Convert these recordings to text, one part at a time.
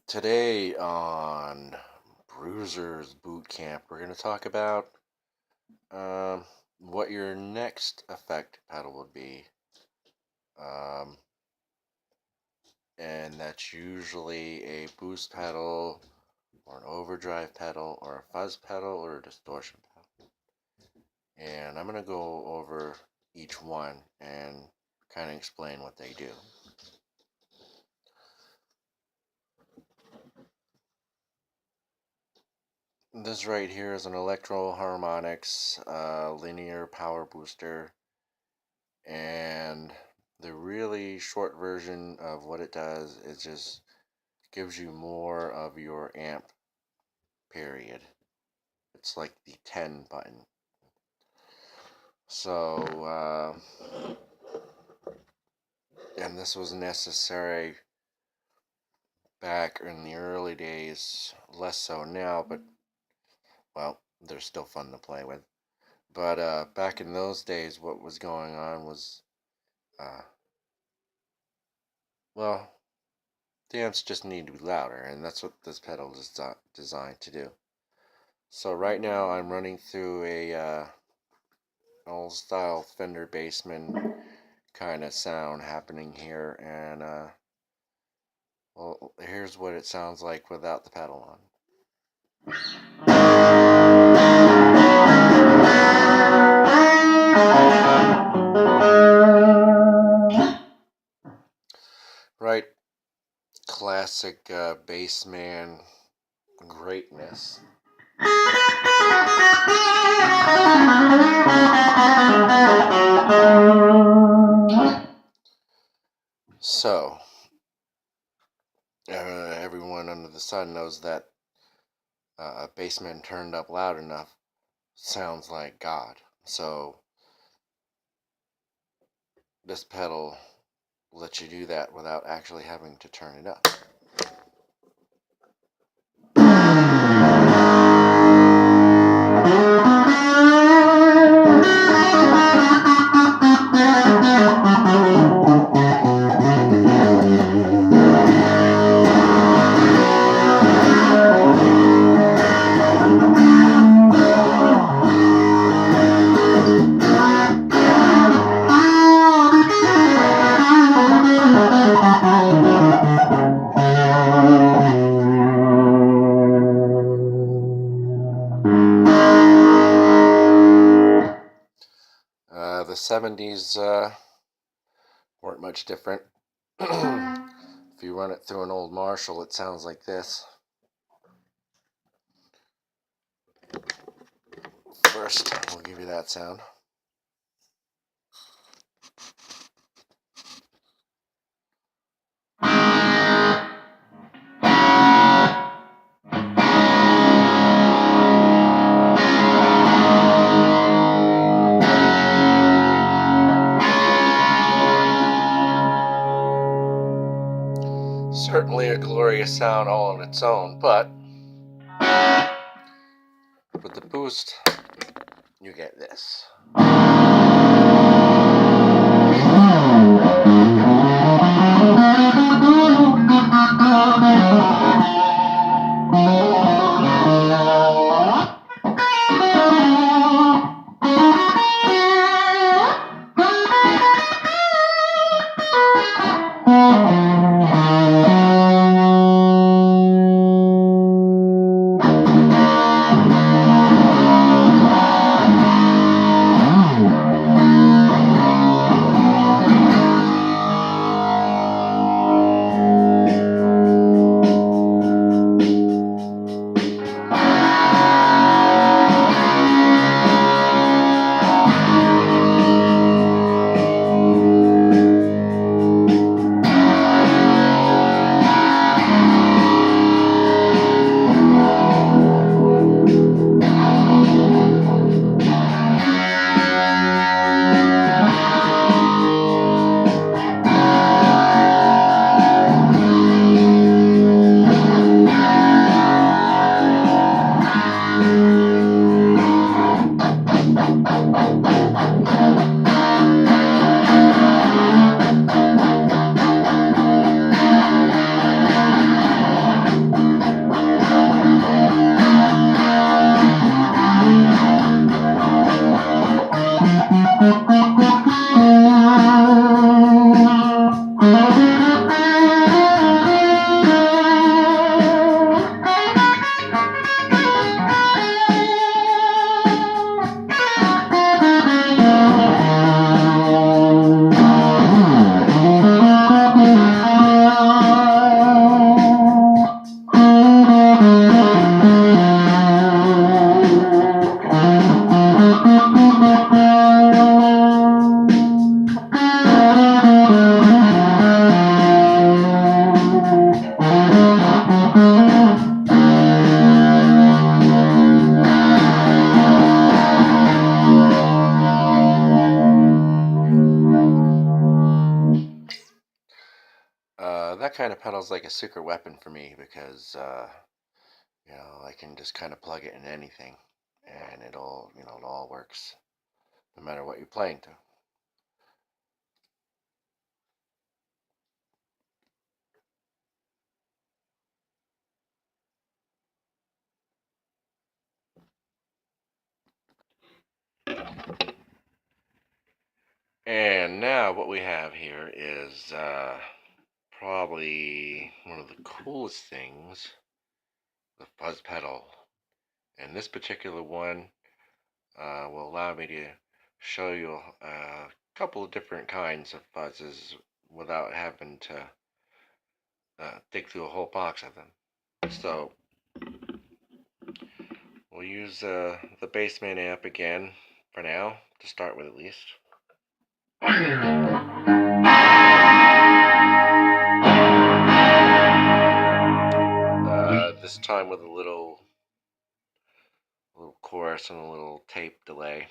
Today on Bruisers Boot Camp, we're going to talk about what your next effect pedal would be. Um, and that's usually a boost pedal, or an overdrive pedal, or a fuzz pedal, or a distortion pedal. And I'm going to go over each one and kind of explain what they do. This right here is an Electro Harmonix linear power booster, and the really short version of what it does is just gives you more of your amp, period. It's like the 10 button. So, and this was necessary back in the early days, less so now, but well, they're still fun to play with. But back in those days, what was going on was, well, the amps just need to be louder, and that's what this pedal is designed to do. So right now I'm running through a old style Fender Bassman kind of sound happening here, and well, here's what it sounds like without the pedal on. Right, classic Bassman greatness. So, everyone under the sun knows that a Bassman turned up loud enough sounds like God. So, this pedal lets you do that without actually having to turn it up. The 70s weren't much different. If you run it through an old Marshall, it sounds like this. First, we'll give you that sound. Certainly a glorious sound all on its own, but with the boost, you get this. that kind of pedal is like a secret weapon for me because I can just kind of plug it in anything, and it all works no matter what you're playing to. And now what we have here is probably one of the coolest things, the fuzz pedal. And this particular one will allow me to show you a couple of different kinds of fuzzes without having to dig through a whole box of them. So we'll use the Bassman amp again for now, to start with at least. This time with a little chorus and a little tape delay.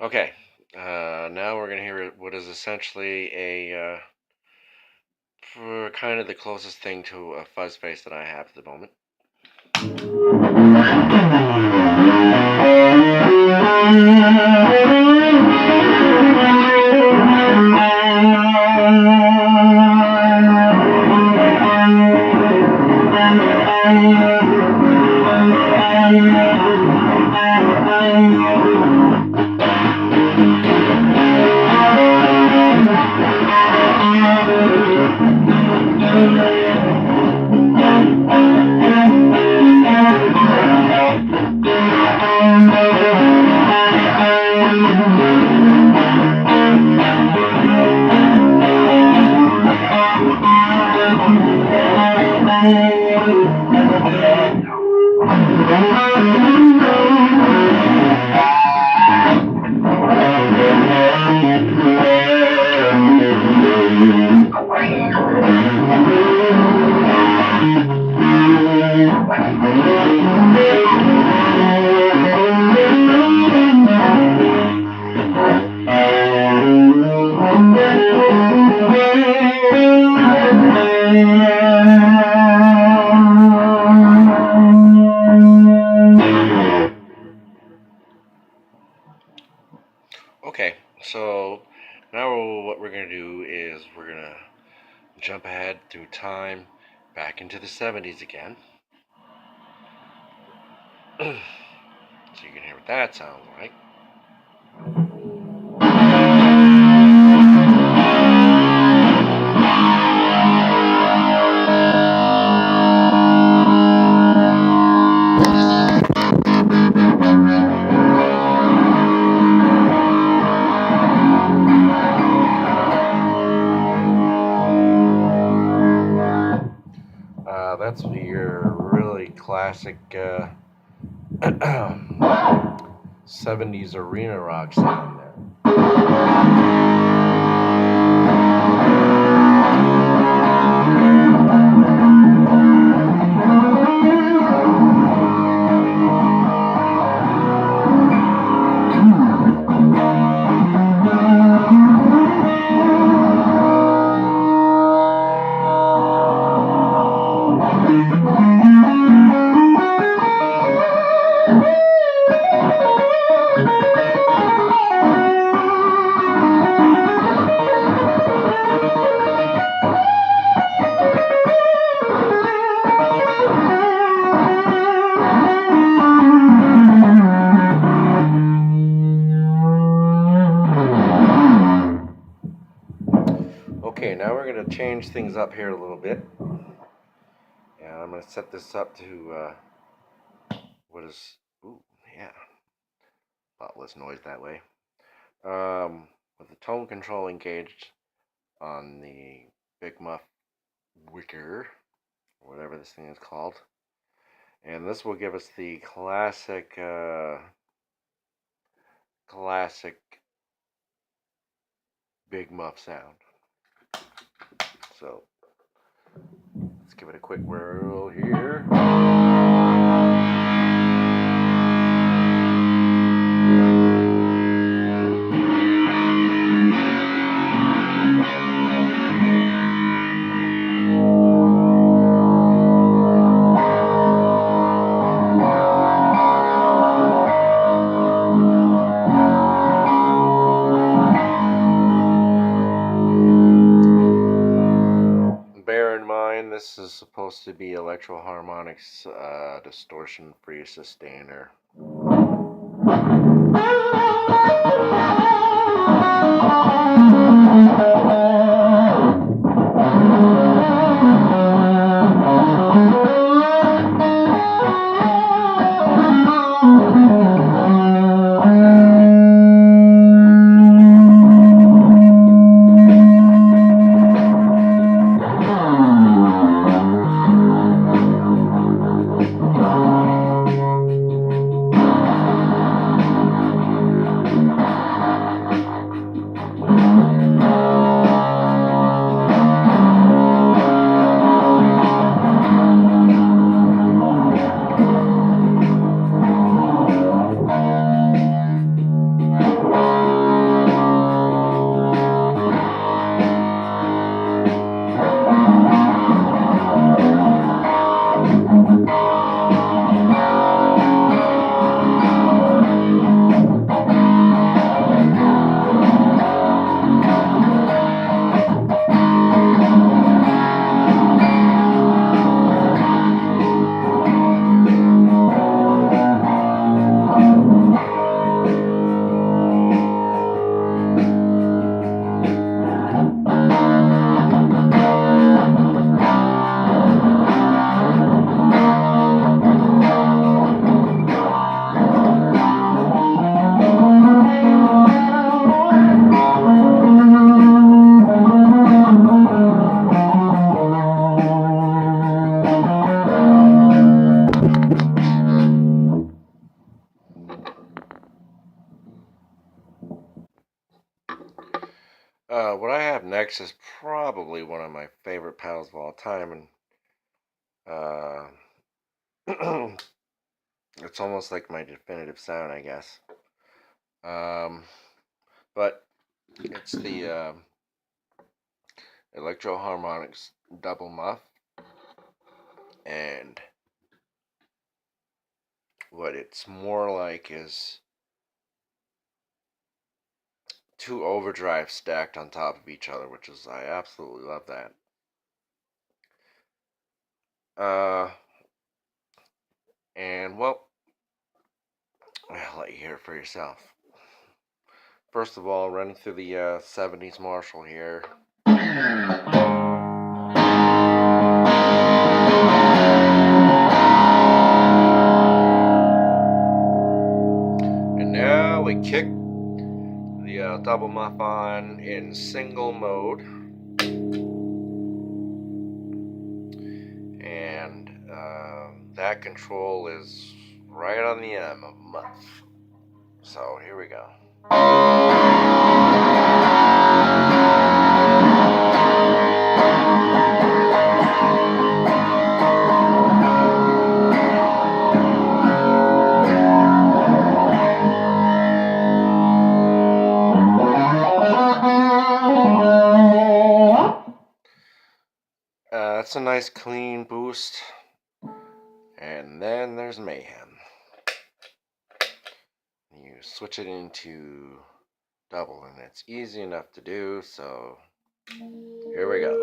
Okay, now we're going to hear what is essentially a kind of the closest thing to a fuzz face that I have at the moment. Okay, so now what we're going to do is we're going to jump ahead through time back into the 70s again. So you can hear what that sounds like. That's your really classic 70s arena rock sound there. Okay, now we're going to change things up here a little bit. And I'm going to set this up to what is, ooh, yeah, a lot less noise that way. With the tone control engaged on the Big Muff breaker, whatever this thing is called. And this will give us the classic big muff sound. So let's give it a quick whirl here. Bear in mind, this is supposed to be Electro-Harmonix distortion-free sustainer. What I have next is probably one of my favorite pedals of all time, and it's almost like my definitive sound, I guess. But it's the Electro-Harmonix double muff, and what it's more like is two overdrives stacked on top of each other, which is, I absolutely love that. And well, I'll let you hear it for yourself. First of all, running through the 70s Marshall here. And now we kick the double muff on in single mode. And that control is right on the M of muff. So here we go. That's a nice clean boost. And then there's mayhem. You switch it into double, and it's easy enough to do, so here we go.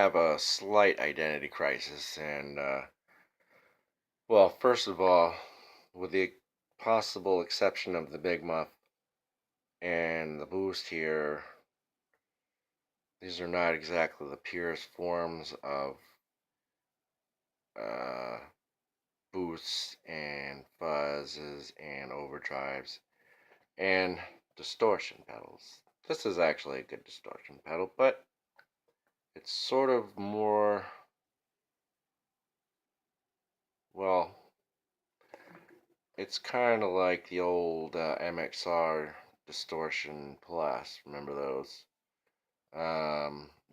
have a slight identity crisis, and well, first of all, with the possible exception of the Big Muff and the Boost here, these are not exactly the purest forms of uh, boosts and fuzzes and overdrives and distortion pedals. This is actually a good distortion pedal, but it's sort of more, well, it's kind of like the old MXR Distortion Plus. Remember those?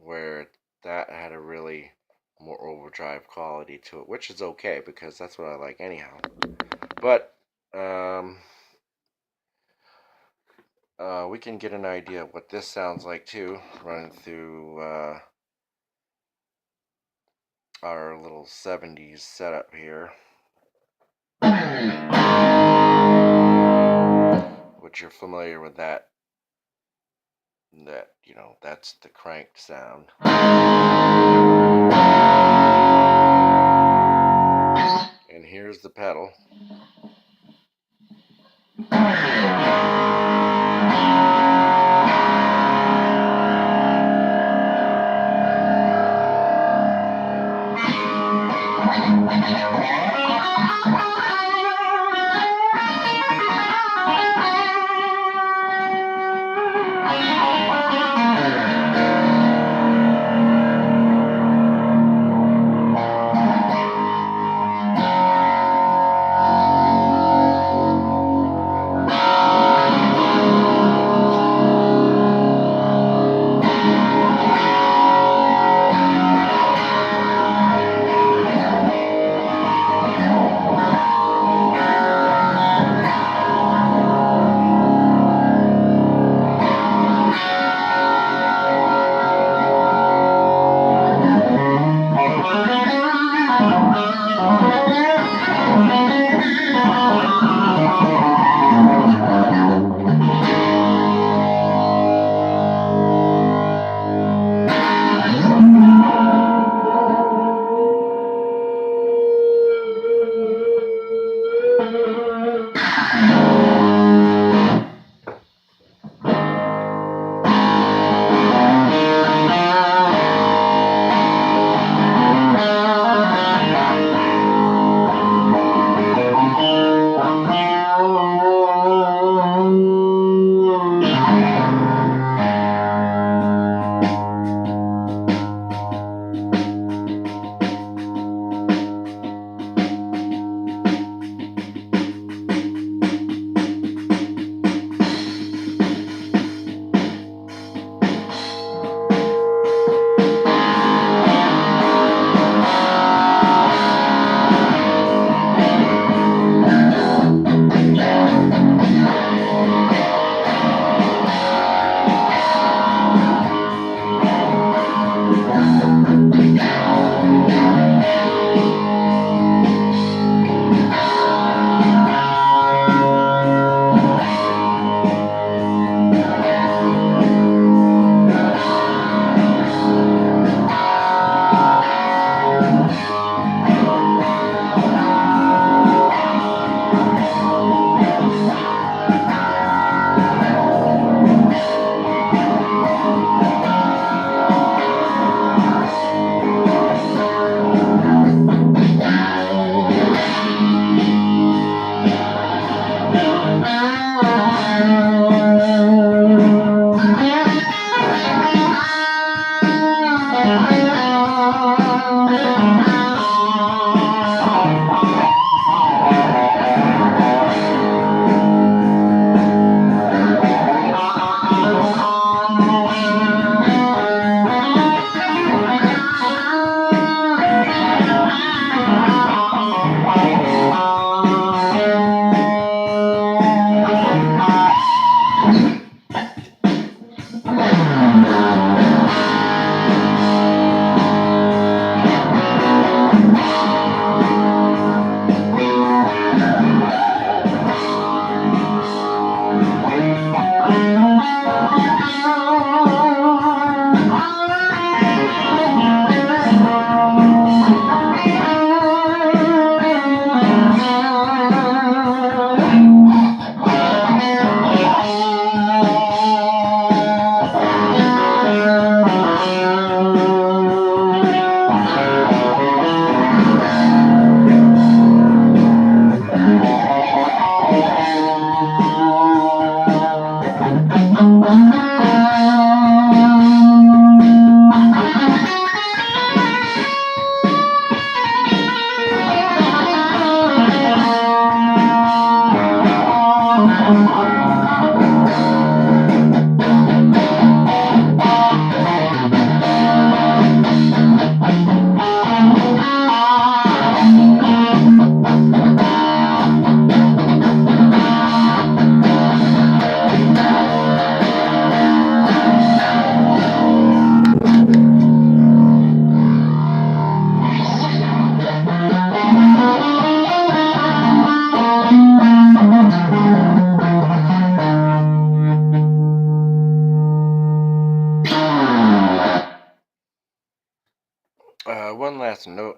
Where that had a really more overdrive quality to it, which is okay because that's what I like anyhow. But we can get an idea of what this sounds like too, running through our little 70s setup here, which you're familiar with that, that's the cranked sound. And here's the pedal.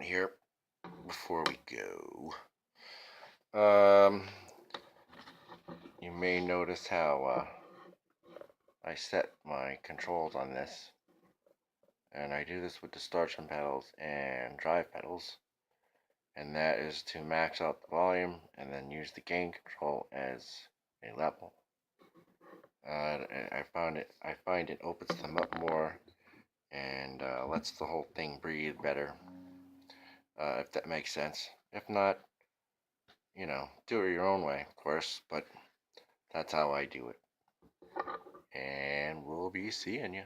here before we go. You may notice how I set my controls on this, and I do this with distortion pedals and drive pedals, and that is to max out the volume and then use the gain control as a level. I find it opens them up more and lets the whole thing breathe better, if that makes sense. If not, do it your own way, of course, but that's how I do it. And we'll be seeing you.